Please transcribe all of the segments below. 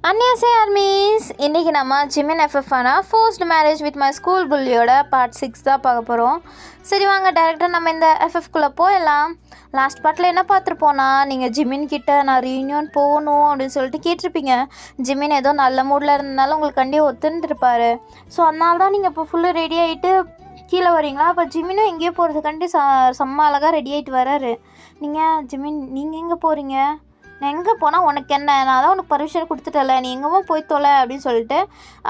அன்னியாசே armies. இன்றைக்கி நம்ம Jimin எஃப்எஃப்னா forced marriage with my school புல்லியோட பார்ட் 6 தான் பார்க்க போகிறோம். சரி வாங்க டேரெக்டாக நம்ம இந்த எஃப்எஃப்குள்ளே போயிடலாம். லாஸ்ட் பார்ட்டில் என்ன பார்த்துருப்போன்னா, நீங்கள் ஜிமின் கிட்ட நான் ரீயூனியன் போகணும் அப்படின்னு சொல்லிட்டு கேட்டிருப்பீங்க. ஜிமின் ஏதோ நல்ல மூடில் இருந்ததுனால உங்களுக்கு கண்டிப்பாக ஒத்துன்ட்டுருப்பார். ஸோ அதனால தான் நீங்கள் இப்போ ஃபுல்லு ரெடி ஆகிட்டு கீழே வரீங்களா. அப்போ ஜிமினும் எங்கேயோ போகிறதுக்காண்டி செம்ம அழகாக ரெடி ஆகிட்டு வராரு. நீங்கள் ஜிமின் நீங்கள் எங்கே போகிறீங்க? நான் எங்கே போனால் உனக்கு என்ன, நான் தான் உனக்கு பர்மிஷன் கொடுத்துட்டல, நீ எங்கேவோ போய் தொலை அப்படின்னு சொல்லிட்டு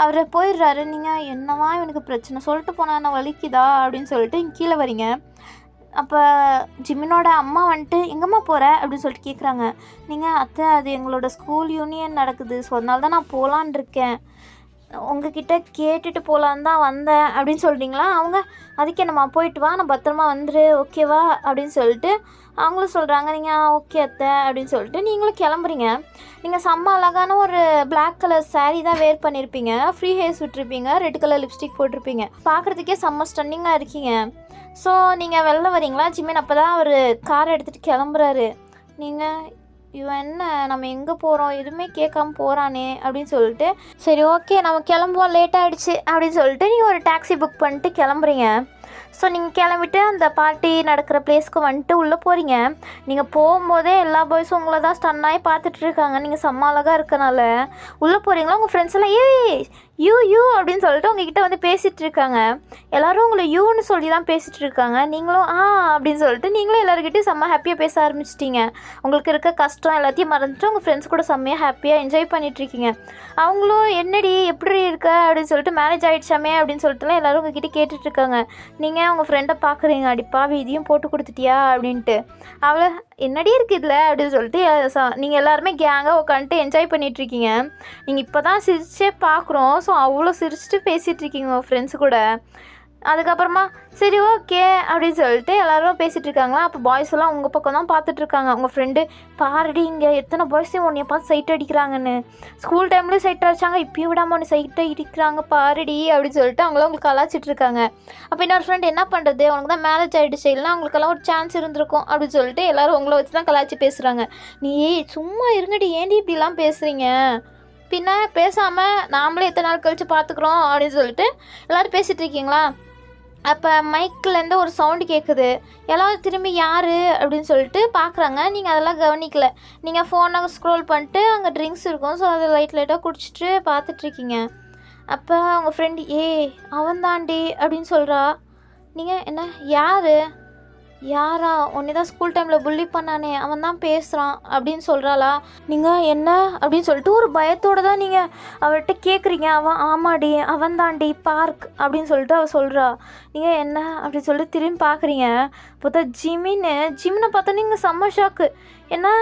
அவர் போயிடுறாரு. நீங்கள் என்னவா இவனுக்கு பிரச்சனை சொல்லிட்டு போனால் என்ன வலிக்குதா அப்படின்னு சொல்லிட்டு இங்கே கீழே வரீங்க. அப்போ ஜிமினோட அம்மா வந்துட்டு எங்கம்மா போகிற அப்படின்னு சொல்லிட்டு கேட்குறாங்க. நீங்கள் அத்தை அது எங்களோட ஸ்கூல் யூனியன் நடக்குது, ஸோ அதனால தான் நான் போகலான் இருக்கேன், உங்ககிட்ட கேட்டுட்டு போகலான்னு தான் வந்தேன் அப்படின்னு சொல்கிறீங்களா. அவங்க அதுக்கு என்னம்மா போயிட்டு வா, நான் பத்திரமா வந்துடு ஓகேவா அப்படின்னு சொல்லிட்டு அவங்களும் சொல்கிறாங்க. நீங்கள் ஓகே அத்தை அப்படின்னு சொல்லிட்டு நீங்களும் கிளம்புறீங்க. நீங்கள் செம்ம அழகான ஒரு பிளாக் கலர் சாரீ தான் வேர் பண்ணியிருப்பீங்க, ஃப்ரீ ஹேர்ஸ் விட்டுருப்பீங்க, ரெட் கலர் லிப்ஸ்டிக் போட்டிருப்பீங்க, பார்க்குறதுக்கே செம்ம ஸ்டன்னிங்காக இருக்கீங்க. ஸோ நீங்கள் வெளில வரீங்களா. ஜிமின் அப்போ தான் அவர் காரை எடுத்துகிட்டு கிளம்புறாரு. நீங்கள் இவன் என்ன நம்ம எங்கே போகிறோம் எதுவுமே கேட்காம போகிறானே அப்படின்னு சொல்லிட்டு சரி ஓகே நம்ம கிளம்புவோம், லேட் ஆகிடுச்சு அப்படின்னு சொல்லிட்டு நீங்கள் ஒரு டாக்ஸி புக் பண்ணிட்டு கிளம்புறீங்க. ஸோ நீங்கள் கிளம்பிட்டு அந்த பார்ட்டி நடக்கிற பிளேஸ்க்கு வந்துட்டு உள்ளே போகிறீங்க. நீங்கள் போகும்போதே எல்லா பாய்ஸும் உங்களை தான் ஸ்டன்னாகி பார்த்துட்ருக்காங்க. நீங்கள் செம்ம அழகாக இருக்கனால உள்ளே போகிறீங்களா. உங்கள் ஃப்ரெண்ட்ஸ் எல்லாம் யூ அப்படின்னு சொல்லிட்டு உங்ககிட்ட வந்து பேசிகிட்டு இருக்காங்க. எல்லோரும் உங்களை யூன்னு சொல்லி தான் பேசிகிட்டு இருக்காங்க. நீங்களும் அப்படின்னு சொல்லிட்டு நீங்களும் எல்லாருக்கிட்டையும் செம்ம ஹாப்பியாக பேச ஆரம்பிச்சிட்டிங்க. உங்களுக்கு இருக்க கஷ்டம் எல்லாத்தையும் மறந்துட்டு உங்கள் ஃப்ரெண்ட்ஸ் கூட செம்மையாக ஹாப்பியாக என்ஜாய் பண்ணிகிட்ருக்கீங்க. அவங்களும் என்னடி எப்படி இருக்க அப்படின்னு சொல்லிட்டு மேரேஜ் ஆகிடுச்சாமே அப்படின்னு சொல்லிட்டுலாம் எல்லோரும் உங்ககிட்ட கேட்டுட்ருக்காங்க. நீங்கள் உங்கள் ஃப்ரெண்டை பார்க்குறீங்க, அடிப்பாவி இதையும் போட்டு கொடுத்துட்டியா அப்படின்ட்டு. அவளை என்னடி இருக்குது இதில் அப்படின்னு சொல்லிட்டு நீங்கள் எல்லாருமே கேங்காக உட்காந்துட்டு என்ஜாய் பண்ணிகிட்ருக்கீங்க. நீங்கள் இப்போ தான் சிரிச்சே பார்க்குறோம். ஸோ அவ்வளோ சிரிச்சுட்டு பேசிகிட்ருக்கீங்க உங்கள் ஃப்ரெண்ட்ஸு கூட. அதுக்கப்புறமா சரி ஓகே அப்படின்னு சொல்லிட்டு எல்லோரும் பேசிகிட்டு இருக்காங்களா. அப்போ பாய்ஸ் எல்லாம் உங்கள் பக்கம் தான் பார்த்துட்ருக்காங்க. உங்கள் ஃப்ரெண்டு பாரடி இங்கே எத்தனை பாய்ஸையும் உன்னைய பார்த்து சைட் அடிக்கிறாங்கன்னு, ஸ்கூல் டைம்லேயும் சைட் அடிச்சாங்க, இப்பயும் விடாமல் ஒன்று சைட் அடிக்கிறாங்க பாரடி அப்படின்னு சொல்லிட்டு அவங்களும் உங்களுக்கு கலாச்சிட்டு இருக்காங்க. அப்போ இன்னொரு ஃப்ரெண்ட் என்ன பண்ணுறது, உனக்கு தான் மேரேஜ் ஆகிடுச்சு, இல்லைனா அவங்களுக்கெல்லாம் ஒரு சான்ஸ் இருந்திருக்கும் அப்படின்னு சொல்லிட்டு எல்லோரும் உங்களை வச்சு தான் கலாச்சி பேசுகிறாங்க. நீ சும்மா இருங்கடி, ஏண்டி இப்படிலாம் பேசுகிறீங்க, பின்ன பேசாமல் நாமளே எத்தனை நாள் கழித்து பார்த்துக்குறோம் அப்படின்னு சொல்லிட்டு எல்லோரும் பேசிகிட்டு இருக்கீங்களா. அப்போ மைக்கிலேருந்து ஒரு சவுண்டு கேட்குது. எல்லோரும் திரும்பி யார் அப்படின்னு சொல்லிட்டு பார்க்குறாங்க. நீங்கள் அதெல்லாம் கவனிக்கல. நீங்கள் ஃபோனை ஸ்க்ரோல் பண்ணிட்டு அங்கே ட்ரிங்க்ஸ் இருக்கும், ஸோ அதை லைட்டாக குடிச்சிட்டு பார்த்துட்ருக்கீங்க. அப்போ உங்கள் ஃப்ரெண்டு அவன் தாண்டி அப்படின்னு சொல்கிறா. நீங்கள் என்ன யாரா உன்னை தான் ஸ்கூல் டைமில் புள்ளி பண்ணானே அவன் தான் பேசுகிறான் அப்படின்னு சொல்கிறாளா. நீங்கள் என்ன அப்படின்னு சொல்லிட்டு ஒரு பயத்தோடு தான் நீங்கள் அவர்கிட்ட கேட்குறீங்க. அவன் ஆமாடி அவன் தாண்டி பார்க் அப்படின்னு சொல்லிட்டு அவள் சொல்கிறா. நீங்கள் என்ன அப்படின்னு சொல்லிட்டு திரும்பி பார்க்குறீங்க. பார்த்தா ஜிமினை பார்த்தா நீங்கள் செம்ம ஷாக்கு. ஏன்னா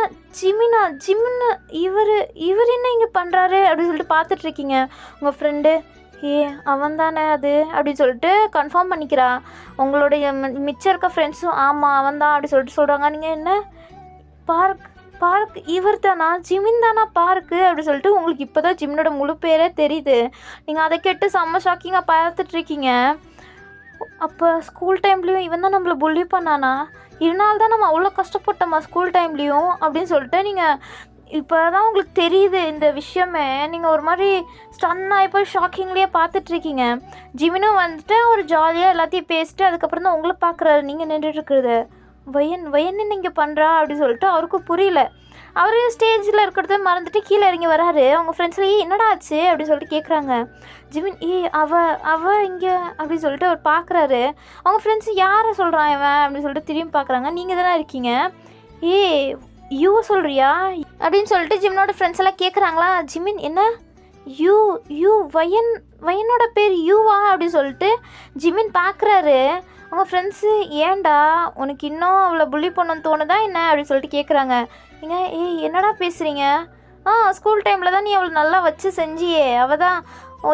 ஜிமின் இவர் என்ன இங்கே பண்ணுறாரு அப்படின்னு சொல்லிட்டு பார்த்துட்ருக்கீங்க. உங்கள் ஃப்ரெண்டு அவன் தானே அது அப்படின்னு சொல்லிட்டு கன்ஃபார்ம் பண்ணிக்கிறா. உங்களுடைய மிச்சம் இருக்க ஃப்ரெண்ட்ஸும் ஆமாம் அவன் தான் அப்படி சொல்லிட்டு சொல்கிறாங்க. நீங்கள் என்ன பார்க் இவர் தானா, ஜிமின் தானா பார்க்கு அப்படி சொல்லிட்டு உங்களுக்கு இப்போ தான் ஜிமினோட முழு பேரே தெரியுது. நீங்கள் அதை கேட்டு செம்ம ஷாக்கிங்காக பார்த்துட்ருக்கீங்க. அப்போ ஸ்கூல் டைம்லேயும் இவன் தான் நம்மளை புள்ளி பண்ணானா, இதனால தான் நம்ம அவ்வளோ கஷ்டப்பட்டோமா ஸ்கூல் டைம்லேயும் அப்படின்னு சொல்லிட்டு நீங்கள் இப்போ தான் உங்களுக்கு தெரியுது இந்த விஷயமே. நீங்கள் ஒரு மாதிரி ஸ்டன்னாகி போய் ஷாக்கிங்லேயே பார்த்துட்ருக்கீங்க. ஜிமினும் வந்துட்டு ஒரு ஜாலியாக எல்லாத்தையும் பேசிட்டு அதுக்கப்புறம் தான் உங்களை பார்க்குறாரு. நீங்கள் நின்றுட்டுருக்குறது வயன் நீங்கள் பண்ணுறா அப்படின்னு சொல்லிட்டு அவருக்கும் புரியல. அவர் ஸ்டேஜில் இருக்கிறத மறந்துட்டு கீழே இறங்கி வராரு. அவங்க ஃப்ரெண்ட்ஸ்லேயே என்னடா ஆச்சு அப்படின்னு சொல்லிட்டு கேட்குறாங்க. ஜிமின் அவ இங்கே அப்படின்னு சொல்லிட்டு அவர் பார்க்குறாரு. அவங்க ஃப்ரெண்ட்ஸ் யாரை சொல்கிறான் இவன் அப்படின்னு சொல்லிட்டு திரும்பி பார்க்குறாங்க. நீங்கள் தானே இருக்கீங்க, யூ சொல்கிறியா அப்படின்னு சொல்லிட்டு ஜிமினோட ஃப்ரெண்ட்ஸ் எல்லாம் கேட்குறாங்களா. ஜிமின் என்ன வயனோட பேர் யூவா அப்படின்னு சொல்லிட்டு ஜிமின் பார்க்குறாரு. அவங்க ஃப்ரெண்ட்ஸு ஏன்டா உனக்கு இன்னும் அவளை புள்ளி பண்ணணும்னு தோணுதா என்ன அப்படின்னு சொல்லிட்டு கேட்குறாங்க. நீங்கள் என்னடா பேசுகிறீங்க, ஸ்கூல் டைமில் தான் நீ அவளை நல்லா வச்சு செஞ்சியே, அவள் தான்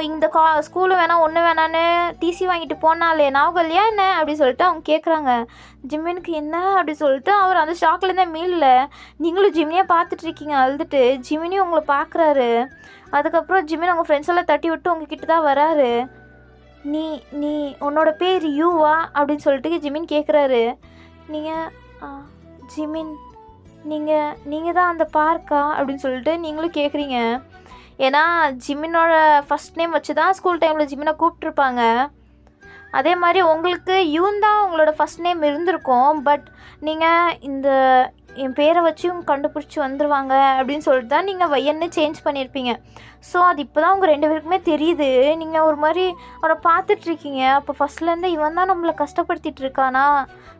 இந்த ஸ்கூலு வேணாம் ஒன்று வேணான்னு டிசி வாங்கிட்டு போனாலே ஞாபகம் இல்லையா என்ன அப்படின்னு சொல்லிட்டு அவங்க கேட்குறாங்க. ஜிமினுக்கு என்ன அப்படி சொல்லிட்டு அவர் அந்த ஷாக்லேருந்தே மீளல. நீங்களும் ஜிமினியை பார்த்துட்ருக்கீங்க அழுதுட்டு. ஜிமினியும் உங்களை பார்க்குறாரு. அதுக்கப்புறம் ஜிமின் உங்கள் ஃப்ரெண்ட்ஸ் எல்லாம் தட்டி விட்டு உங்ககிட்ட தான் வராரு. நீ உன்னோட பேர் யூவா அப்படின்னு சொல்லிட்டு ஜிமின் கேட்குறாரு. நீங்கள் ஜிமின் நீங்கள் தான் அந்த பார்க்கா அப்படின்னு சொல்லிட்டு நீங்களும் கேட்குறீங்க. ஏன்னா ஜிமினோட ஃபஸ்ட் நேம் வச்சு தான் ஸ்கூல் டைமில் ஜிமினை கூப்பிட்ருப்பாங்க. அதே மாதிரி உங்களுக்கு யூன் தான் உங்களோட ஃபஸ்ட் நேம் இருந்திருக்கும். பட் நீங்கள் இந்த என் பேரை வச்சு இவங்க கண்டுபிடிச்சி வந்துடுவாங்க அப்படின்னு சொல்லிட்டு தான் நீங்கள் வையன்னு சேஞ்ச் பண்ணியிருப்பீங்க. ஸோ அது இப்போ தான் உங்கள் 2 பேருக்குமே தெரியுது. நீங்கள் ஒரு மாதிரி அவரை பார்த்துட்ருக்கீங்க. அப்போ ஃபஸ்ட்லேருந்து இவன் தான் நம்மளை கஷ்டப்படுத்திட்டு இருக்கானா,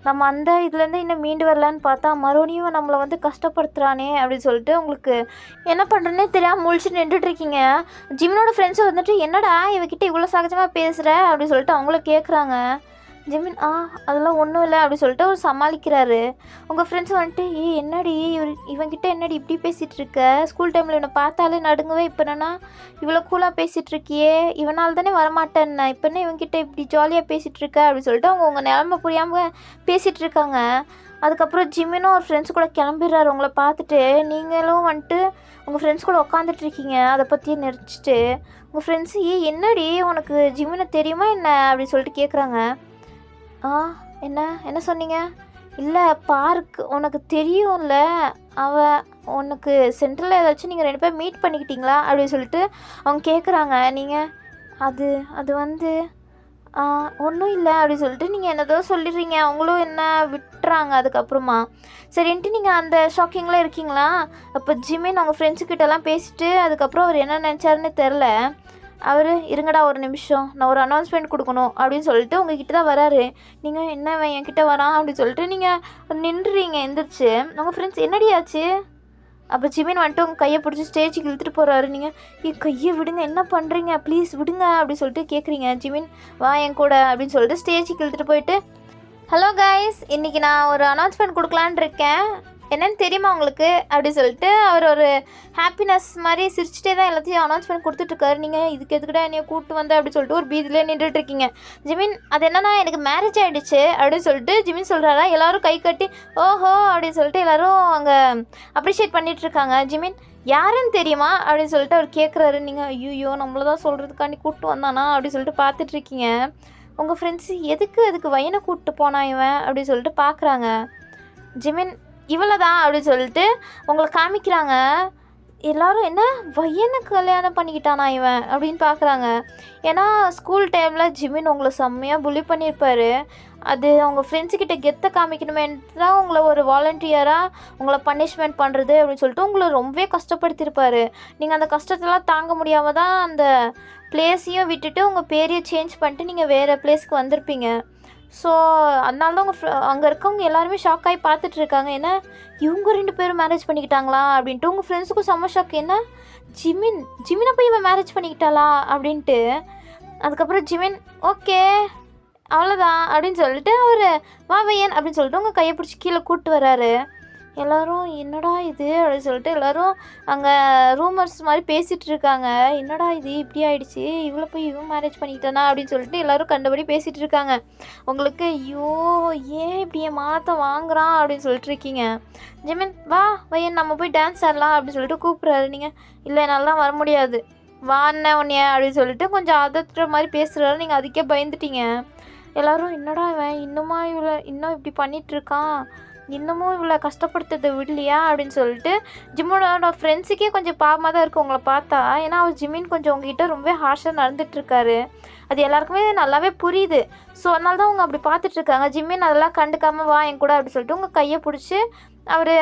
நம்ம அந்த இதுலேருந்து இன்னும் மீண்டு வரலான்னு பார்த்தா மறுபடியும் நம்மளை வந்து கஷ்டப்படுத்துகிறானே அப்படின்னு சொல்லிட்டு உங்களுக்கு என்ன பண்ணுறேன்னே தெரியாமல் முழிச்சுட்டு நின்றுட்டுருக்கீங்க. ஜிமினோட ஃப்ரெண்ட்ஸை வந்துட்டு என்னடா இவகிட்ட இவ்வளோ சகஜமாக பேசுகிற அப்படின்னு சொல்லிட்டு அவங்கள கேட்குறாங்க. ஜிமின் அதெல்லாம் ஒன்றும் இல்லை அப்படி சொல்லிட்டு அவர் சமாளிக்கிறாரு. உங்கள் ஃப்ரெண்ட்ஸ் வந்துட்டு என்னடி இவன்கிட்ட என்னடி இப்படி பேசிகிட்டு இருக்க, ஸ்கூல் டைமில் இவனை பார்த்தாலே நடுங்கவே, இப்போ என்னன்னா இவ்வளோ கூலாக பேசிகிட்டு இருக்கியே, இவனால் தானே வரமாட்டேன்னா இப்போ என்ன இவன்கிட்ட இப்படி ஜாலியாக பேசிகிட்டு இருக்க அப்படி சொல்லிட்டு அவங்க உங்கள் நிலமை புரியாமல் பேசிகிட்டு இருக்காங்க. அதுக்கப்புறம் ஜிமினும் ஒரு ஃப்ரெண்ட்ஸ் கூட கிளம்பிடுறாரு. உங்களை பார்த்துட்டு நீங்களும் வந்துட்டு உங்கள் ஃப்ரெண்ட்ஸ் கூட உட்காந்துட்ருக்கீங்க. அதை பற்றியே நினச்சிட்டு உங்கள் ஃப்ரெண்ட்ஸு என்னடி உனக்கு ஜிமினை தெரியுமா என்ன அப்படி சொல்லிட்டு கேட்குறாங்க. என்ன என்ன சொன்னீங்க? இல்லை பார்க் உனக்கு தெரியும்ல, உனக்கு சென்ட்ரலில் ஏதாச்சும் நீங்கள் 2 பேர் மீட் பண்ணிக்கிட்டீங்களா அப்படின்னு சொல்லிட்டு அவங்க கேட்குறாங்க. நீங்கள் அது வந்து ஒன்றும் இல்லை அப்படின்னு சொல்லிட்டு நீங்கள் என்னதோ சொல்லிடுறீங்க. அவங்களும் என்ன விட்டுறாங்க. அதுக்கப்புறமா சரின்ட்டு நீங்கள் அந்த ஷாக்கிங்கில் இருக்கீங்களா? அப்போ ஜிமின் அவங்க ஃப்ரெண்ட்ஸுக்கிட்டலாம் பேசிட்டு அதுக்கப்புறம் அவர் என்ன நினச்சாருன்னு தெரில. அவர் இருங்கடா ஒரு நிமிஷம், நான் ஒரு அனௌன்ஸ்மெண்ட் கொடுக்கணும் அப்படின்னு சொல்லிட்டு உங்ககிட்ட தான் வராரு. நீங்கள் என்ன என்கிட்ட வரான் அப்படின்னு சொல்லிட்டு நீங்கள் நின்றுறீங்க எந்திரிச்சு. உங்கள் ஃப்ரெண்ட்ஸ் என்னடியாச்சு? அப்போ ஜிமின் வந்துட்டு உங்கள் கையை பிடிச்சி ஸ்டேஜுக்கு இழுத்துட்டு போகிறாரு. நீங்கள் என் கையை விடுங்க, என்ன பண்ணுறீங்க, ப்ளீஸ் விடுங்க அப்படின்னு சொல்லிட்டு கேட்குறீங்க. ஜிமின் வா என் கூட அப்படின்னு சொல்லிட்டு ஸ்டேஜுக்கு இழுத்துட்டு போயிட்டு, ஹலோ கைஸ், இன்றைக்கி நான் ஒரு அனௌன்ஸ்மெண்ட் கொடுக்கலான் இருக்கேன், என்னென்னு தெரியுமா உங்களுக்கு அப்படி சொல்லிட்டு அவர் ஒரு ஹாப்பினஸ் மாதிரி சிரிச்சிட்டே தான் எல்லாத்தையும் அனௌன்ஸ்மெண்ட் கொடுத்துட்ருக்காரு. நீங்கள் இதுக்கு எதுக்கிட்ட என்னைய கூப்பிட்டு வந்த அப்படி சொல்லிட்டு ஒரு பீதிலே நின்றுட்டுருக்கீங்க. ஜிமின் அது என்னன்னா எனக்கு மேரேஜ் ஆகிடுச்சு அப்படின்னு சொல்லிட்டு ஜிமின் சொல்கிறாரா. எல்லோரும் கை கட்டி ஓஹோ அப்படின்னு சொல்லிட்டு எல்லோரும் அங்கே அப்ரிஷியேட் பண்ணிகிட்ருக்காங்க. ஜிமின் யாருன்னு தெரியுமா அப்படின்னு சொல்லிட்டு அவர் கேட்குறாரு. நீங்கள் ஐயோ நம்மள தான் சொல்கிறதுக்காண்டி கூப்பிட்டு வந்தானா அப்படி சொல்லிட்டு பார்த்துட்ருக்கீங்க. உங்கள் ஃப்ரெண்ட்ஸு அதுக்கு வயனை கூப்பிட்டு போனா இவன் அப்படின்னு சொல்லிட்டு பார்க்குறாங்க. ஜிமின் இவ்வளோ தான் அப்படின்னு சொல்லிட்டு உங்களை காமிக்கிறாங்க. எல்லோரும் என்ன வயனை கல்யாணம் பண்ணிக்கிட்டானா இவன் அப்படின்னு பார்க்குறாங்க. ஏன்னா ஸ்கூல் டைமில் ஜிமின் உங்களை செம்மையாக புள்ளி பண்ணியிருப்பார். அது அவங்க ஃப்ரெண்ட்ஸுக்கிட்ட கெத்தை காமிக்கணுமேன்ட்டு தான் உங்களை ஒரு வாலண்டியராக உங்களை பனிஷ்மெண்ட் பண்ணுறது அப்படின்னு சொல்லிட்டு உங்களை ரொம்பவே கஷ்டப்படுத்தியிருப்பார். நீங்கள் அந்த கஷ்டத்தெல்லாம் தாங்க முடியாமல் தான் அந்த பிளேஸையும் விட்டுட்டு உங்கள் பேரையும் சேஞ்ச் பண்ணிட்டு நீங்கள் வேறு பிளேஸ்க்கு வந்திருப்பீங்க. ஸோ அதனால தான் அங்கே இருக்கவங்க எல்லாருமே ஷாக் ஆகி பார்த்துட்ருக்காங்க. ஏன்னா இவங்க 2 பேரும் மேரேஜ் பண்ணிக்கிட்டாங்களா அப்படின்ட்டு. உங்கள் ஃப்ரெண்ட்ஸுக்கும் செம்ம ஷாக். என்ன ஜிமினை போய் இவன் மேரேஜ் பண்ணிக்கிட்டாளா அப்படின்ட்டு. அதுக்கப்புறம் ஜிமின் ஓகே அவ்வளோதான் அப்படின்னு சொல்லிட்டு அவர் வா வையன் அப்படின்னு சொல்லிட்டு உங்கள் கையை பிடிச்சி கீழே கூப்பிட்டு வர்றாரு. எல்லோரும் என்னடா இது அப்படின்னு சொல்லிட்டு எல்லோரும் அங்கே ரூமர்ஸ் மாதிரி பேசிகிட்டு இருக்காங்க. என்னடா இது இப்படி ஆகிடுச்சி, இவ்வளோ போய் இவன் மேரேஜ் பண்ணிக்கிட்டானா அப்படின்னு சொல்லிட்டு எல்லோரும் கண்டபடி பேசிகிட்டு இருக்காங்க. உங்களுக்கு ஐயோ ஏன் இப்படி என் மாற்ற வாங்குறான் அப்படின்னு சொல்லிட்டு இருக்கீங்க. ஜிமின் வா வையன் நம்ம போய் டான்ஸ் ஆடலாம் அப்படின்னு சொல்லிட்டு கூப்பிட்றாரு. நீங்கள் இல்லை என்னாலாம் வர முடியாது, வாண்ண உன்னைய அப்படின்னு சொல்லிட்டு கொஞ்சம் அதட்டுற மாதிரி பேசுகிறாரு. நீங்கள் அதுக்கே பயந்துட்டீங்க. எல்லோரும் என்னடா இவன் இன்னும் இப்படி பண்ணிகிட்ருக்கான், இன்னமும் இவ்வளோ கஷ்டப்படுத்துறதை விடலையா அப்படின்னு சொல்லிட்டு ஜிம்மோட ஃப்ரெண்ட்ஸுக்கே கொஞ்சம் பாவமாக தான் இருக்குது உங்களை பார்த்தா. ஏன்னா அவர் ஜிமின் கொஞ்சம் உங்ககிட்ட ரொம்ப ஹார்ஷாக நடந்துகிட்ருக்காரு. அது எல்லாருக்குமே நல்லாவே புரியுது. ஸோ அதனால தான் அவங்க அப்படி பார்த்துட்ருக்காங்க. ஜிமின் அதெல்லாம் கண்டுக்காமல் வா என் கூட அப்படி சொல்லிட்டு உங்கள் கையை பிடிச்சி அவர்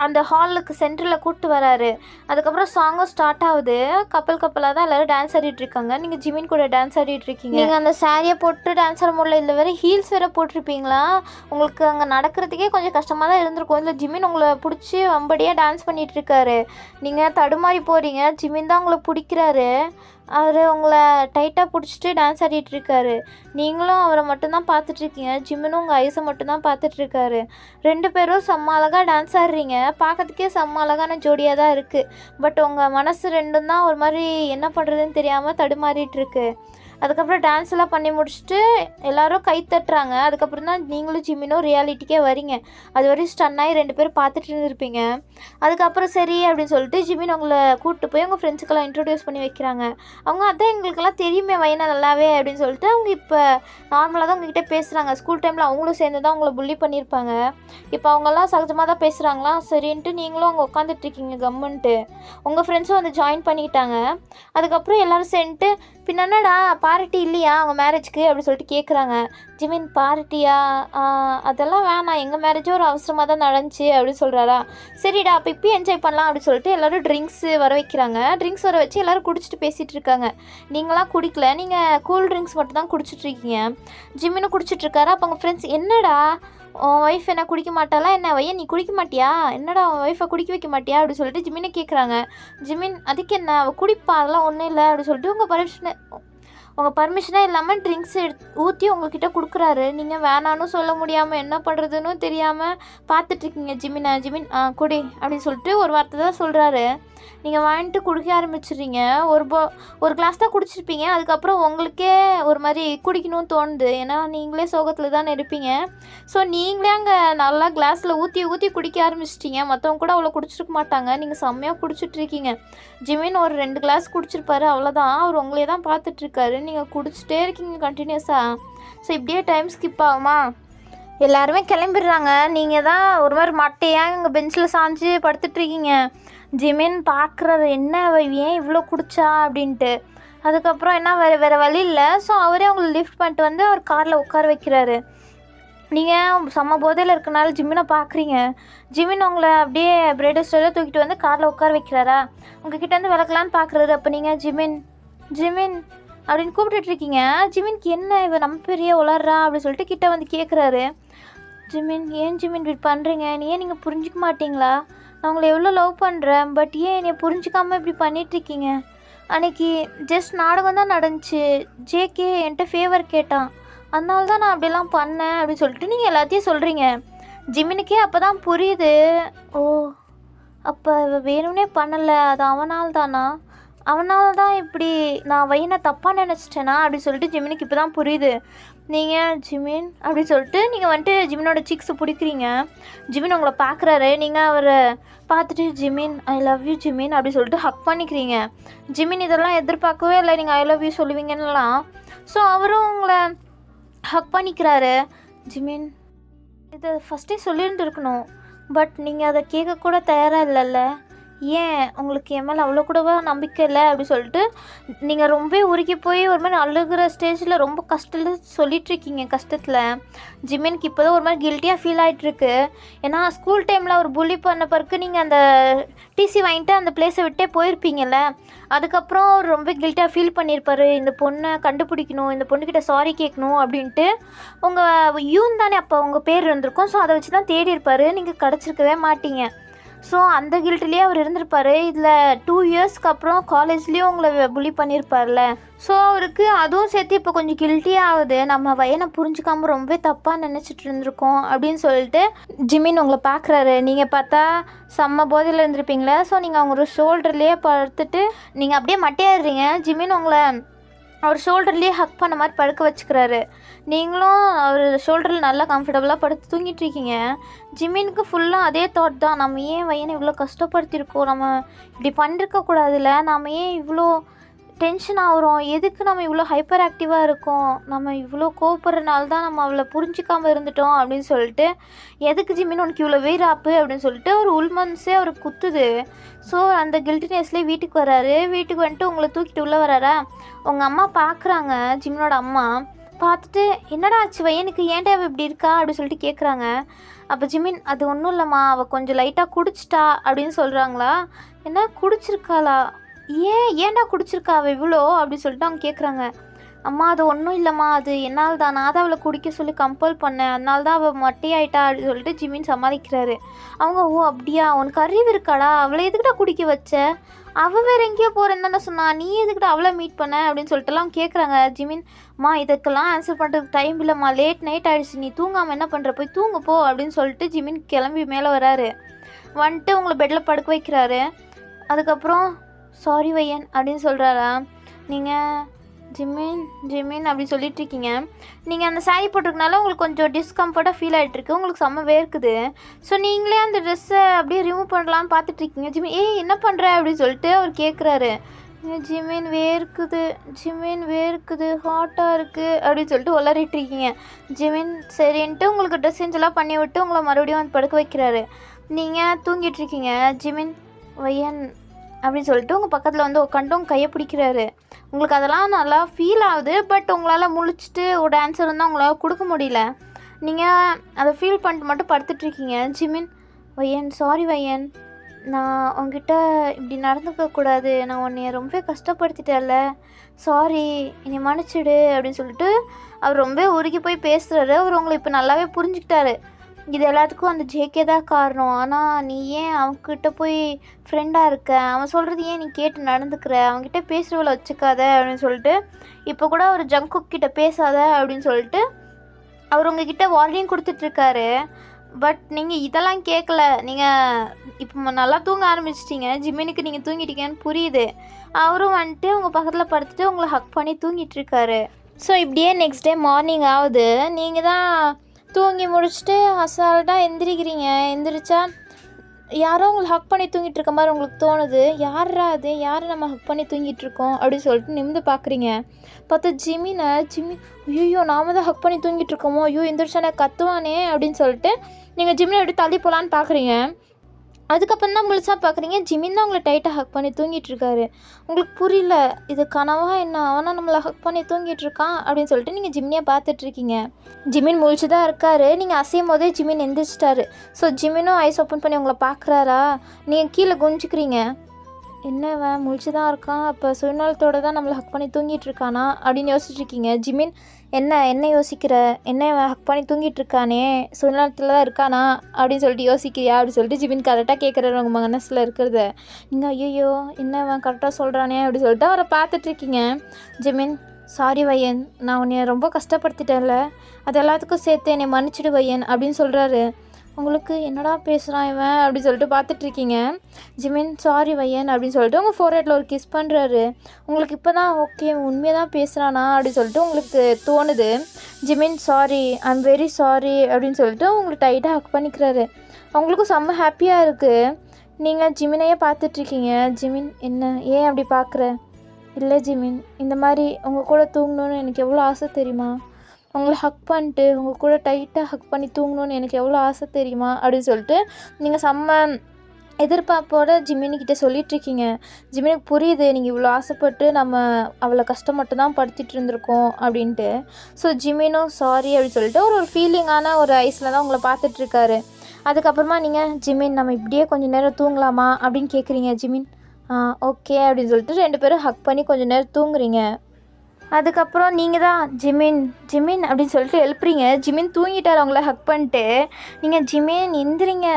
அந்த ஹாலுக்கு சென்டரில் கூப்பிட்டு வராரு. அதுக்கப்புறம் சாங்கும் ஸ்டார்ட் ஆகுது. கப்பலாக தான் எல்லோரும் டான்ஸ் ஆடிட்டுருக்காங்க. நீங்கள் ஜிமின் கூட டான்ஸ் ஆடிட்டுருக்கீங்க. நீங்கள் அந்த சாரியை போட்டு டான்ஸ் ஆட முடியல, இல்லை வேறு ஹீல்ஸ் வேறு போட்டிருப்பீங்களா? உங்களுக்கு அங்கே நடக்கிறதுக்கே கொஞ்சம் கஷ்டமாக தான் இருந்திருக்கும். இல்லை ஜிமின் உங்களை பிடிச்சி வம்படியாக டான்ஸ் பண்ணிகிட்ருக்காரு. நீங்கள் தடுமாறி போகிறீங்க. ஜிமின் தான் உங்களை பிடிக்கிறாரு. அவர் உங்களை டைட்டாக பிடிச்சிட்டு டான்ஸ் ஆடிட்டுருக்காரு. நீங்களும் அவரை மட்டும்தான் பார்த்துட்ருக்கீங்க. ஜிமினும் உங்கள் ஐஸை மட்டும்தான் பார்த்துட்ருக்காரு. 2 பேரும் செம்ம அழகாக டான்ஸ் ஆடுறீங்க. பார்க்கறதுக்கே செம்ம அழகான ஜோடியாக தான் இருக்குது. பட் உங்கள் மனசு 2ம் தான் ஒரு மாதிரி என்ன பண்ணுறதுன்னு தெரியாமல் தடுமாறிட்டுருக்கு. அதுக்கப்புறம் டான்ஸ் எல்லாம் பண்ணி முடிச்சுட்டு எல்லாரும் கை தட்டுறாங்க. அதுக்கப்புறம் தான் நீங்களும் ஜிமினும் ரியாலிட்டிக்கே வரீங்க. அது வரையும் ஸ்டன் ஆகி 2 பேரும் பார்த்துட்டு இருந்திருப்பீங்க. அதுக்கப்புறம் சரி அப்படின்னு சொல்லிட்டு ஜிமின் உங்களை கூப்பிட்டு போய் உங்கள் ஃப்ரெண்ட்ஸுக்கெல்லாம் இன்ட்ரடியூஸ் பண்ணி வைக்கிறாங்க. அவங்க அதான் எங்களுக்கெல்லாம் தெரியுமே வைனா நல்லாவே அப்படின்னு சொல்லிட்டு அவங்க இப்போ நார்மலாக தான் உங்ககிட்ட பேசுகிறாங்க. ஸ்கூல் டைமில் அவங்களும் சேர்ந்து தான் அவங்கள புள்ளி பண்ணியிருப்பாங்க. இப்போ அவங்கெல்லாம் சகஜமாக தான் பேசுகிறாங்களா, சரின்ட்டு நீங்களும் அங்கே உட்காந்துட்ருக்கீங்க கம்முன்ட்டு. உங்கள் ஃப்ரெண்ட்ஸும் வந்து ஜாயின் பண்ணிக்கிட்டாங்க. அதுக்கப்புறம் எல்லோரும் சேர்ந்துட்டு பின்னடா பார்ட்டி இல்லையா அவங்க மேரேஜ்க்கு அப்படின்னு சொல்லிட்டு கேட்குறாங்க. ஜிமின் பார்ட்டியா, அதெல்லாம் வேணாம், எங்கள் மேரேஜும் ஒரு அவசரமாக தான் நடந்துச்சு அப்படின்னு சொல்கிறாரா. சரிடா அப்போ இப்போயும் என்ஜாய் பண்ணலாம் அப்படின்னு சொல்லிட்டு எல்லோரும் ட்ரிங்க்ஸு வர வைக்கிறாங்க. ட்ரிங்க்ஸ் வர வச்சு எல்லோரும் குடிச்சிட்டு பேசிகிட்டு இருக்காங்க. நீங்களாம் குடிக்கல, நீங்கள் கூல் ட்ரிங்க்ஸ் மட்டும் தான் குடிச்சிட்ருக்கீங்க. ஜிமினும் குடிச்சிட்ருக்காரு. அப்போ உங்கள் ஃப்ரெண்ட்ஸ் என்னடா உன் ஒய்ஃப் என்ன குடிக்க மாட்டாளா என்ன, வையன் நீ குடிக்க மாட்டியா, என்னடா உன் ஒய்ஃபை குடிக்க வைக்க மாட்டியா அப்படின்னு சொல்லிட்டு ஜிமினை கேட்குறாங்க. ஜிமின் அதுக்கு என்ன அவள் குடிப்பா, அதெல்லாம் ஒன்றும் இல்லை அப்படின்னு சொல்லிட்டு உங்கள் பர்மிஷனே இல்லாமல் ட்ரிங்க்ஸ் ஊற்றி உங்கள்கிட்ட கொடுக்குறாரு. நீங்கள் வேணான்னு சொல்ல முடியாமல் என்ன பண்ணுறதுன்னு தெரியாமல் பார்த்துட்ருக்கீங்க ஜிமின் குடி அப்படின்னு சொல்லிட்டு ஒரு வார்த்தை தான் சொல்கிறாரு. நீங்கள் வாங்கிட்டு குடிக்க ஆரம்பிச்சிடுறீங்க. ஒரு கிளாஸ் தான் குடிச்சிருப்பீங்க. அதுக்கப்புறம் உங்களுக்கே ஒரு மாதிரி குடிக்கணும்னு தோணுது. ஏன்னா நீங்களே சோகத்தில் தானே இருப்பீங்க. ஸோ நீங்களே அங்கே நல்லா கிளாஸில் ஊற்றி குடிக்க ஆரம்பிச்சிட்டிங்க. மற்றவங்க கூட அவ்வளோ குடிச்சிருக்க மாட்டாங்க. நீங்கள் செம்மையாக குடிச்சிட்ருக்கீங்க. ஜிமின் ஒரு 2 கிளாஸ் குடிச்சிருப்பாரு, அவ்வளோதான். அவர் உங்களே தான் பார்த்துட்ருக்காரு. நீங்கள் குடிச்சிட்டே இருக்கீங்க கண்டினியூஸாக. ஸோ இப்படியே டைம் ஸ்கிப் ஆகுமா? எல்லாருமே கிளம்பிடுறாங்க. நீங்கள் தான் ஒரு மாதிரி மட்டையாக இங்கே பெஞ்சில் சாஞ்சு படுத்துட்ருக்கீங்க. ஜிமின் பார்க்குறாரு, என்ன ஏன் இவ்வளோ குடிச்சா அப்படின்ட்டு. அதுக்கப்புறம் என்ன வேறு வழி இல்லை. ஸோ அவரே அவங்களை லிஃப்ட் பண்ணிட்டு வந்து அவர் காரில் உட்கார வைக்கிறாரு. நீங்கள் செம்ம போதையில் இருக்கனால ஜிமினை பார்க்குறீங்க. ஜிமின் உங்களை அப்படியே பிரெட் ஸ்டைலில் தூக்கிட்டு வந்து காரில் உட்கார வைக்கிறாரா. உங்ககிட்டேருந்து விளக்கலான்னு பார்க்குறாரு. அப்போ நீங்கள் ஜிமின் அப்படின்னு கூப்பிட்டுட்ருக்கீங்க. ஜிமின்க்கு என்ன இவ நம்ம பெரிய உளர்றா அப்படின்னு சொல்லிட்டு கிட்டே வந்து கேட்குறாரு. ஜிமின் இப்படி பண்ணுறீங்க, நீங்கள் புரிஞ்சிக்க மாட்டிங்களா? நான் உங்களை எவ்வளோ லவ் பண்ணுறேன், பட் ஏன் என்னை புரிஞ்சிக்காமல் இப்படி பண்ணிகிட்ருக்கீங்க? அன்றைக்கி ஜஸ்ட் நாடகம் தான் நடந்துச்சு. ஜேகே என்கிட்ட ஃபேவர் கேட்டான், அதனால தான் நான் அப்படிலாம் பண்ணேன் அப்படின்னு சொல்லிட்டு நீங்கள் எல்லாத்தையும் சொல்கிறீங்க. ஜிமினுக்கே அப்போ தான் புரியுது, ஓ அப்போ வேணும்னே பண்ணலை, அது அவனால் தான் இப்படி நான் வையனை தப்பாக நினச்சிட்டேனா அப்படின்னு சொல்லிட்டு ஜிமினுக்கு இப்போ தான் புரியுது. நீங்கள் ஜிமின் அப்படின்னு சொல்லிட்டு நீங்கள் வந்துட்டு ஜிமினோட சிக்ஸை பிடிக்கிறீங்க. ஜிமின் உங்களை பார்க்குறாரு. நீங்கள் அவரை பார்த்துட்டு Jimin I love you Jimin அப்படின்னு சொல்லிட்டு ஹக் பண்ணிக்கிறீங்க. ஜிமின் இதெல்லாம் எதிர்பார்க்கவே இல்லை நீங்கள் ஐ லவ் யூ சொல்லுவீங்கன்னெலாம். ஸோ அவரும் உங்களை ஹக் பண்ணிக்கிறாரு. ஜிமின் இதை ஃபஸ்ட்டே சொல்லியிருந்துருக்கணும், பட் நீங்கள் அதை கேட்கக்கூட தயாராக இல்லைல்ல, ஏன் உங்களுக்கு என் மேலே அவ்வளோ கூடவா நம்பிக்கை இல்லை அப்படி சொல்லிட்டு நீங்கள் ரொம்ப உருகி போய் ஒரு மாதிரி அழுகிற ஸ்டேஜில் ரொம்ப கஷ்டத்தில் சொல்லிகிட்ருக்கீங்க. கஷ்டத்தில் ஜிமினுக்கு இப்போ தான் ஒரு மாதிரி கில்ட்டியாக ஃபீல் ஆகிட்டுருக்கு. ஏன்னா ஸ்கூல் டைமில் ஒரு புள்ளி பண்ண பிறகு நீங்கள் அந்த டிசி வாங்கிட்டு அந்த பிளேஸை விட்டே போயிருப்பீங்கள்ல. அதுக்கப்புறம் ரொம்ப கில்ட்டியாக ஃபீல் பண்ணியிருப்பார். இந்த பொண்ணை கண்டுபிடிக்கணும், இந்த பொண்ணுக்கிட்ட சாரி கேட்கணும் அப்படின்ட்டு. உங்கள் யூன் தானே அப்போ உங்கள் பேர் இருந்திருக்கும். ஸோ அதை வச்சு தான் தேடி இருப்பார். நீங்கள் கிடச்சிருக்கவே மாட்டீங்க. ஸோ அந்த கில்ட்லேயே அவர் இருந்திருப்பார். இதில் 2 இயர்ஸ்க்கு அப்புறம் காலேஜ்லேயும் உங்களை புள்ளி பண்ணியிருப்பார்ல. ஸோ அவருக்கு அதுவும் சேர்த்து இப்போ கொஞ்சம் கில்ட்டியாக ஆகுது. நம்ம வயனை புரிஞ்சுக்காமல் ரொம்ப தப்பாக நினச்சிட்டு இருந்திருக்கோம் அப்படின்னு சொல்லிட்டு ஜிமின் உங்களை பார்க்குறாரு. நீங்கள் பார்த்தா செம்ம போதையில் இருந்திருப்பீங்களே. ஸோ நீங்கள் அவங்க ஒரு ஷோல்டர்லேயே படுத்துட்டு நீங்கள் அப்படியே மட்டையாடுறீங்க. ஜிமின் உங்களை அவர் ஷோல்டர்லேயே ஹக் பண்ண மாதிரி படுக்க வச்சுக்கிறாரு. நீங்களும் அவர் ஷோல்டரில் நல்லா கம்ஃபர்டபுளாக படுத்து தூங்கிட்டுருக்கீங்க. ஜிமினுக்கு ஃபுல்லாக அதே தாட் தான், நம்ம ஏன் வயனை இவ்வளோ கஷ்டப்படுத்தியிருக்கோம், நம்ம இப்படி பண்ணிருக்கக்கூடாதுல்ல, நம்ம ஏன் இவ்வளோ டென்ஷன் ஆகிறோம், எதுக்கு நம்ம இவ்வளோ ஹைப்பர் ஆக்டிவாக இருக்கோம், நம்ம இவ்வளோ கோவப்படுறனால தான் நம்ம அவளை புரிஞ்சிக்காமல் இருந்துட்டோம் அப்படின்னு சொல்லிட்டு, எதுக்கு ஜிமின் உனக்கு இவ்வளோ வெயிராப்பு அப்படின்னு சொல்லிட்டு ஒரு உள்மனசே அவருக்கு குத்துது. ஸோ அந்த கில்ட்டினஸ்லேயே வீட்டுக்கு வராரு. வீட்டுக்கு வந்துட்டு உங்களை தூக்கிட்டு உள்ளே வராரா. உங்கள் அம்மா பார்க்குறாங்க. ஜிமினோட அம்மா பார்த்துட்டு என்னடா ஆச்சு வயனுக்கு, ஏன்டா அவள் இப்படி இருக்கா அப்படின்னு சொல்லிட்டு கேட்குறாங்க. அப்போ ஜிமின் அது ஒன்றும் இல்லைம்மா, அவள் கொஞ்சம் லைட்டாக குடிச்சிட்டா அப்படின்னு சொல்கிறாங்களா. என்ன குடிச்சிருக்காளா, ஏன்டா குடிச்சிருக்கா அவள் இவ்வளோ அப்படின்னு சொல்லிட்டு அவங்க கேட்குறாங்க. அம்மா அது ஒன்றும் இல்லைம்மா, அது என்னால் தான், நான் தான் அவளை குடிக்க சொல்லி கம்பல் பண்ணேன், அதனால தான் அவள் மட்டையாயிட்டா அப்படின்னு சொல்லிட்டு ஜிமின் சமாளிக்கிறாரு. அவங்க ஓ அப்படியா, உனக்கு அறிவு இருக்காடா, அவளை எதுக்கிட்ட குடிக்க வச்ச, அவள் வேறு எங்கேயோ போகிறேன்னு தானே சொன்னா, நீ எதுக்கிட்ட அவளை மீட் பண்ண அப்படின்னு சொல்லிட்டுலாம் கேட்குறாங்க. ஜிமின் மா இதுக்கெல்லாம் ஆன்சர் பண்ணுறதுக்கு டைம் இல்லைம்மா, லேட் நைட் ஆகிடுச்சு, நீ தூங்காமல் என்ன பண்ணுற, போய் தூங்க போ அப்படின்னு சொல்லிட்டு ஜிமின் கிளம்பி மேலே வராரு. வந்துட்டு உங்களை பெட்டில் படுக்க வைக்கிறாரு. அதுக்கப்புறம் சாரி வையன் அப்படின்னு சொல்கிறாரா. நீங்கள் ஜிமின் ஜிமின் அப்படி சொல்லிட்டு இருக்கீங்க. நீங்கள் அந்த saree போட்டிருக்கனால உங்களுக்கு கொஞ்சம் டிஸ்கம்ஃபர்ட்டாக ஃபீல் ஆகிட்டுருக்கு. உங்களுக்கு செம்ம வேர்க்குது. ஸோ நீங்களே அந்த ட்ரெஸ்ஸை அப்படியே ரிமூவ் பண்ணலான்னு பார்த்துட்ருக்கீங்க. ஜிமின் ஏய் என்ன பண்ணுற அப்படின்னு சொல்லிட்டு அவர் கேட்குறாரு. ஜிமின் வேர்க்குது, ஜிமின் வேர்க்குது, ஹாட்டாக இருக்குது அப்படின்னு சொல்லிட்டு உளறிட்டு இருக்கீங்க. ஜிமின் சரின்ட்டு உங்களுக்கு ட்ரெஸ் சேஞ்செல்லாம் பண்ணி விட்டு உங்களை மறுபடியும் வந்து படுக்க வைக்கிறாரு. நீங்கள் தூங்கிட்டுருக்கீங்க. ஜிமின் வையன் அப்படின்னு சொல்லிட்டு உங்கள் பக்கத்தில் வந்து உட்காந்துட்டு உங்கள் கையை பிடிக்கிறாரு. உங்களுக்கு அதெல்லாம் நல்லா ஃபீல் ஆகுது. பட் உங்களால் முழிச்சிட்டு ஒரு ஆன்சர் வந்து உங்களால் கொடுக்க முடியல. நீங்கள் அதை ஃபீல் பண்ணிட்டு மட்டும் படுத்துட்ருக்கீங்க. ஜிமின் வையன் சாரி வையன், நான் உங்ககிட்ட இப்படி நடந்துக்கக்கூடாது, நான் உன்னைய ரொம்ப கஷ்டப்படுத்திட்டேன்ல, சாரி என்னை மன்னிச்சிடு அப்படின்னு சொல்லிட்டு அவர் ரொம்ப உருகி போய் பேசுகிறாரு. அவர் உங்களை இப்போ நல்லாவே புரிஞ்சுக்கிட்டாரு. இது எல்லாத்துக்கும் அந்த ஜேகே தான் காரணம். ஆனால் நீ ஏன் அவன்கிட்ட போய் ஃப்ரெண்டாக இருக்க, அவன் சொல்கிறது ஏன் நீ கேட்டு நடந்துக்கிற, அவன்கிட்ட பேசுகிறவளை வச்சுக்காத அப்படின்னு சொல்லிட்டு இப்போ கூட அவர் ஜங்குக் கிட்ட பேசாத அப்படின்னு சொல்லிட்டு அவர் உங்ககிட்ட வார்னிங் கொடுத்துட்ருக்காரு. பட் நீங்கள் இதெல்லாம் கேட்கல. நீங்கள் இப்போ நல்லா தூங்க ஆரம்பிச்சிட்டிங்க. ஜிமினுக்கு நீங்கள் தூங்கிட்டீங்கன்னு புரியுது. அவரும் வந்துட்டு உங்கள் பக்கத்தில் படுத்துட்டு உங்களை ஹக் பண்ணி தூங்கிட்டுருக்காரு. ஸோ இப்படியே நெக்ஸ்ட் டே மார்னிங் ஆகுது. நீங்கள் தான் தூங்கி முடிச்சுட்டு அசால்ட்டாக எந்திரிக்கிறீங்க. எந்திரிச்சா யாரோ உங்களை ஹக் பண்ணி தூங்கிட்டு இருக்க மாதிரி உங்களுக்கு தோணுது. யாரா அது, யாரை நம்ம ஹக் பண்ணி தூங்கிட்டுருக்கோம் அப்படின்னு சொல்லிட்டு நிமிந்து பார்க்குறீங்க. பார்த்தா ஜிமின் ஐயோ நாம தான் ஹக் பண்ணி தூங்கிட்டுருக்கோமோ, ஐயோ எந்திரிச்சானே கத்துவானே அப்படின்னு சொல்லிட்டு நீங்கள் ஜிமினை எடுத்து தள்ளி போகலான்னு பார்க்குறீங்க. அதுக்கப்புறம் தான் முழுசாக பார்க்குறீங்க ஜிமின் தான் உங்களை டைட்டாக ஹக் பண்ணி தூங்கிட்டுருக்காரு. உங்களுக்கு புரியல இது கனவா என்ன, அவனா நம்மளை ஹக் பண்ணி தூங்கிட்டுருக்கான் அப்படின்னு சொல்லிட்டு நீங்கள் ஜிமினியை பார்த்துட்ருக்கீங்க. ஜிமின் முழிச்சு தான் இருக்காரு. நீங்கள் அசையும் போதே ஜிமின் எந்திரிச்சிட்டாரு. ஸோ ஜிமினும் ஐஸ் ஓப்பன் பண்ணி உங்களை பார்க்குறாரா. நீங்கள் கீழே குஞ்சிக்கிறீங்க. என்னவன் முழிச்சு தான் இருக்கான், அப்போ சுயநலத்தோடு தான் நம்மளை ஹக் பண்ணி தூங்கிட்டு இருக்கானா அப்படின்னு யோசிச்சுட்ருக்கீங்க. ஜிமின் என்ன யோசிக்கிற, என்ன ஹக் பண்ணி தூங்கிட்டு இருக்கானே, சுயநலத்தில் தான் இருக்கானா அப்படின்னு சொல்லிட்டு யோசிக்கிறியா அப்படின்னு சொல்லிட்டு ஜிமின் கரெக்டாக கேட்குறாரு உங்கள் மனசில் இருக்கிறத. நீங்கள் ஐயோ என்னவன் கரெக்டாக சொல்கிறானே அப்படின்னு சொல்லிட்டு அவரை பார்த்துட்ருக்கீங்க. ஜிமின் சாரி வையன், நான் உன்னை ரொம்ப கஷ்டப்படுத்திட்டேன்ல, அது எல்லாத்துக்கும் சேர்த்து என்னை மன்னிச்சிடு வையன் அப்படின்னு சொல்கிறாரு. உங்களுக்கு என்னடா பேசுகிறான் இவன் அப்படின்னு சொல்லிட்டு பார்த்துட்ருக்கீங்க. ஜிமின் சாரி வையன் அப்படின்னு சொல்லிட்டு உங்கள் ஃபோர்ஹெட்டில் ஒரு கிஸ் பண்ணுறாரு. உங்களுக்கு இப்போ தான் ஓகே உண்மையாக தான் பேசுகிறானா அப்படின்னு சொல்லிட்டு உங்களுக்கு தோணுது. Jimin sorry I'm very sorry அப்படின்னு சொல்லிட்டு உங்களுக்கு டைட்டாக ஹக் பண்ணிக்கிறாரு. அவங்களுக்கும் செம்ம ஹாப்பியாக இருக்குது. நீங்கள் ஜிமினையே பார்த்துட்ருக்கீங்க. ஜிமின் என்ன ஏன் அப்படி பார்க்குற? இல்லை ஜிமின், இந்த மாதிரி உங்கள் கூட தூங்கணுன்னு எனக்கு எவ்வளோ ஆசை தெரியுமா, உங்களை ஹக் பண்ணிட்டு உங்கள் கூட டைட்டாக ஹக் பண்ணி தூங்கணுன்னு எனக்கு எவ்வளோ ஆசை தெரியுமா அப்படின்னு சொல்லிட்டு நீங்கள் செம்ம எதிர்பார்ப்போட ஜிமினிக்கிட்ட சொல்லிகிட்ருக்கீங்க. ஜிமினுக்கு புரியுது நீங்கள் இவ்வளோ ஆசைப்பட்டு நம்ம அவளை கஷ்டம் மட்டும் தான் படுத்திட்டு இருந்திருக்கோம் அப்படின்ட்டு. ஸோ ஜிமினும் சாரி அப்படின்னு சொல்லிட்டு ஒரு ஃபீலிங்கான ஒரு ஐஸில் தான் உங்களை பார்த்துட்ருக்காரு. அதுக்கப்புறமா நீங்கள் ஜிமின் நம்ம இப்படியே கொஞ்சம் நேரம் தூங்கலாமா அப்படின்னு கேட்குறீங்க. ஜிமின் ஓகே அப்படின்னு சொல்லிட்டு 2 பேரும் ஹக் பண்ணி கொஞ்சம் நேரம் தூங்குறீங்க. அதுக்கப்புறம் நீங்கள் தான் ஜிமின் ஜிமின் அப்படின்னு சொல்லிட்டு எழுப்புறீங்க. ஜிமின் தூங்கிட்டார் அவங்கள ஹக் பண்ணிட்டு. நீங்கள் ஜிமின் எந்திரிங்க.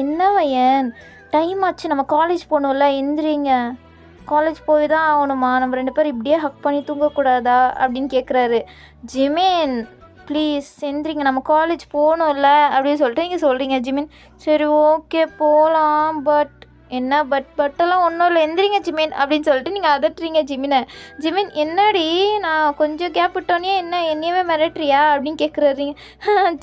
என்ன வையன் டைம் ஆச்சு, நம்ம காலேஜ் போகணும்ல, எந்திரிங்க, காலேஜ் போய் தான் ஆகணுமா, நம்ம 2 பேரும் இப்படியே ஹக் பண்ணி தூங்கக்கூடாதா அப்படின்னு கேட்குறாரு. ஜிமின் ப்ளீஸ் எந்திரிங்க, நம்ம காலேஜ் போகணும்ல அப்படின்னு சொல்லிட்டு நீங்கள் சொல்கிறீங்க. ஜிமின் சரி ஓகே போகலாம், பட் என்ன பட்டெல்லாம் ஒன்றும் இல்லை, எந்திரிங்க ஜிமின் அப்படின்னு சொல்லிட்டு நீங்கள் அதட்டுறீங்க ஜிமினை. ஜிமின் என்னடி நான் கொஞ்சம் கேப் விட்டோன்னே என்ன என்னையவே மிரட்டுறியா அப்படின்னு கேட்குறீங்க.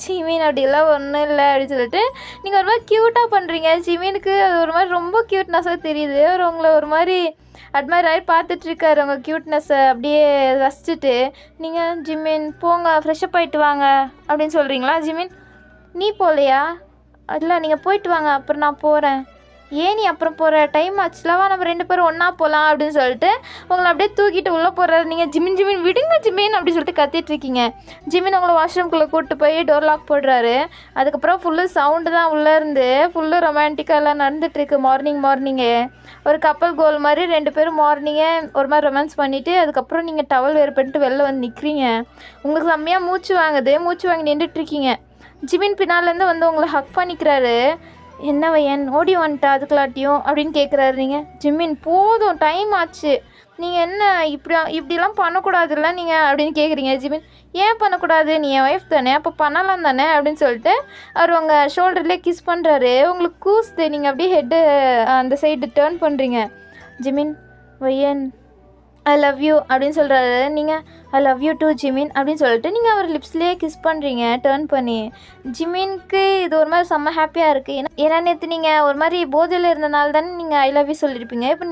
ஜிமின் அப்படிலாம் ஒன்றும் இல்லை அப்படின்னு சொல்லிட்டு நீங்கள் ஒரு மாதிரி க்யூட்டாக பண்ணுறீங்க. ஜிமினுக்கு அது ஒரு மாதிரி ரொம்ப க்யூட்னஸாக தெரியுது. அவர் உங்களை ஒரு மாதிரி அட்மையர் ஆகி பார்த்துட்ருக்காரு உங்கள் க்யூட்னஸை அப்படியே ரசிச்சுட்டு. நீங்கள் ஜிமின் போங்க ஃப்ரெஷ்அப் ஆகிட்டு வாங்க அப்படின்னு சொல்கிறீங்களா. ஜிமின் நீ போகலையா? இல்லை நீங்கள் போயிட்டு வாங்க அப்புறம் நான் போகிறேன். ஏன் நீ அப்புறம் போகிற, டைம் ஆச்சுலவா, நம்ம 2 பேரும் ஒன்றா போகலாம் அப்படின்னு சொல்லிட்டு உங்களை அப்படியே தூக்கிட்டு உள்ளே போகிறாரு. நீங்கள் ஜிமின் விடுங்க ஜிமின் அப்படின்னு சொல்லிட்டு கத்திட்ருக்கீங்க. ஜிமின் உங்களை வாஷ்ரூம்குள்ளே கூப்பிட்டு போய் டோர் லாக் போடுறாரு. அதுக்கப்புறம் ஃபுல்லு சவுண்டு தான் உள்ளே இருந்து ஃபுல்லு ரொமான்டிக்காக எல்லாம் நடந்துகிட்ருக்கு. மார்னிங்கே ஒரு கப்பல் கோல் மாதிரி 2 பேரும் மார்னிங்கே ஒரு மாதிரி ரொமான்ஸ் பண்ணிவிட்டு அதுக்கப்புறம் நீங்கள் டவல் வேறு பண்ணிட்டு வெளில வந்து நிற்கிறீங்க. உங்களுக்கு செம்மையாக மூச்சு வாங்கி நின்றுட்டுருக்கீங்க. ஜிமின் பின்னாலேருந்து வந்து உங்களை ஹக் பண்ணிக்கிறாரு. என்ன வையன் ஓடி வந்துட்டா அதுக்குள்ளாட்டியும் அப்படின்னு கேட்குறாரு. நீங்கள் ஜிமின் போதும் டைம் ஆச்சு, நீங்கள் என்ன இப்படிலாம் பண்ணக்கூடாதுல்ல நீங்கள் அப்படின்னு கேட்குறீங்க. ஜிமின் ஏன் பண்ணக்கூடாது, நீ என் ஒய்ஃப் தானே, அப்போ பண்ணலாம் தானே அப்படின்னு சொல்லிட்டு அவர் உங்கள் ஷோல்டர்லேயே கிஸ் பண்ணுறாரு. உங்களுக்கு கூசுது, நீங்கள் அப்படியே ஹெட்டு அந்த சைடு டேர்ன் பண்ணுறீங்க. ஜிமின் வையன் ஐ லவ் யூ அப்படின்னு சொல்கிறாரு. நீங்கள் I love you too Jimin அப்படின்னு சொல்லிட்டு நீங்கள் அவர் லிப்ஸ்லேயே கிஸ் பண்ணுறீங்க டேர்ன் பண்ணி. ஜிமின்க்கு இது ஒரு மாதிரி செம்ம ஹாப்பியாக இருக்குது. ஏன்னா நேற்று நீங்கள் ஒரு மாதிரி போதையில் இருந்தனால தானே நீங்கள் ஐ லவ் யூ சொல்லியிருப்பீங்க. இப்போ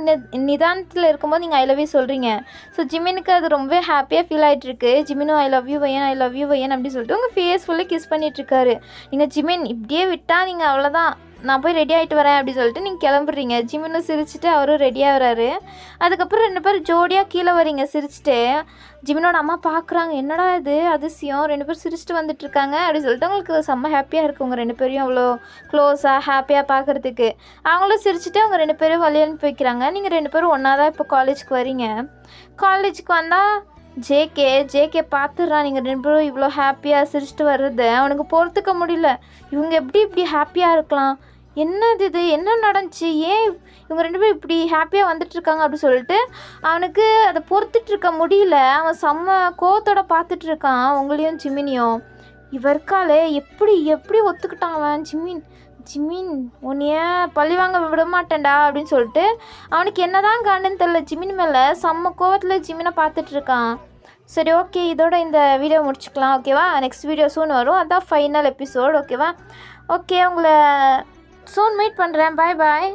நிதானத்தில் இருக்கும்போது நீங்கள் ஐ லவ் யூ சொல்கிறீங்க. ஸோ ஜிமினுக்கு அது ரொம்பவே ஹாப்பியாக ஃபீல் ஆகிட்டுருக்கு. ஜிமினும் ஐ லவ் யூ வையன், ஐ லவ் யூ வையன் அப்படின்னு சொல்லிட்டு உங்கள் ஃபேஸ் ஃபுல்லாக கிஸ் பண்ணிகிட்ருக்காரு. நீங்கள் ஜிமின் இப்படியே விட்டால் நீங்கள் அவ்வளோதான், நான் போய் ரெடி ஆகிட்டு வரேன் அப்படின்னு சொல்லிட்டு நீங்கள் கிளம்புறீங்க. ஜிமினும் சிரிச்சுட்டு அவரும் ரெடியாக வராரு. அதுக்கப்புறம் 2 பேரும் ஜோடியாக கீழே வரீங்க சிரிச்சுட்டு. ஜிமினோட அம்மா பார்க்குறாங்க, என்னடா இது அதிசயம், 2 பேரும் சிரிச்சுட்டு வந்துட்டுருக்காங்க அப்படின்னு சொல்லிட்டு அவங்களுக்கு செம்ம ஹாப்பியாக இருக்குது. உங்கள் 2 பேரையும் அவ்வளோ க்ளோஸாக ஹாப்பியாக பார்க்குறதுக்கு. அவங்களும் சிரிச்சுட்டு அவங்க 2 பேரும் வழி அனுப்பி வைக்கிறாங்க. நீங்கள் 2 பேரும் ஒன்றா தான் இப்போ காலேஜுக்கு வரீங்க. காலேஜுக்கு வந்தால் ஜேகே பார்த்துட்றான் நீங்கள் 2 பேரும் இவ்வளோ ஹாப்பியாக சிரிச்சுட்டு வர்றது. அவனுக்கு பொறுத்துக்க முடியல. இவங்க இப்படி ஹாப்பியாக இருக்கலாம், என்னது இது, என்ன நடந்துச்சு, ஏன் இவங்க 2 பேரும் இப்படி ஹாப்பியாக வந்துட்டுருக்காங்க அப்படின்னு சொல்லிட்டு அவனுக்கு அதை பொறுத்துட்ருக்க முடியல. அவன் செம்ம கோவத்தோட பார்த்துட்ருக்கான் உங்களையும் ஜிமினியும். இவர்க்காலே எப்படி ஒத்துக்கிட்டான் அவன். ஜிமின் உன்னைய பழி வாங்க விட மாட்டேன்டா அப்படின்னு சொல்லிட்டு அவனுக்கு என்ன தான் காணுன்னு தெரில. ஜிமின் மேலே செம்ம கோவத்தில் ஜிமினை பார்த்துட்ருக்கான். சரி, ஓகே, இதோட இந்த வீடியோ முடிச்சுக்கலாம். ஓகேவா? நெக்ஸ்ட் வீடியோ சூன் வரும். அதான் ஃபைனல் எபிசோட். ஓகேவா? ஓகே, உங்களை சூன் மீட் பண்ணுறேன். பாய்.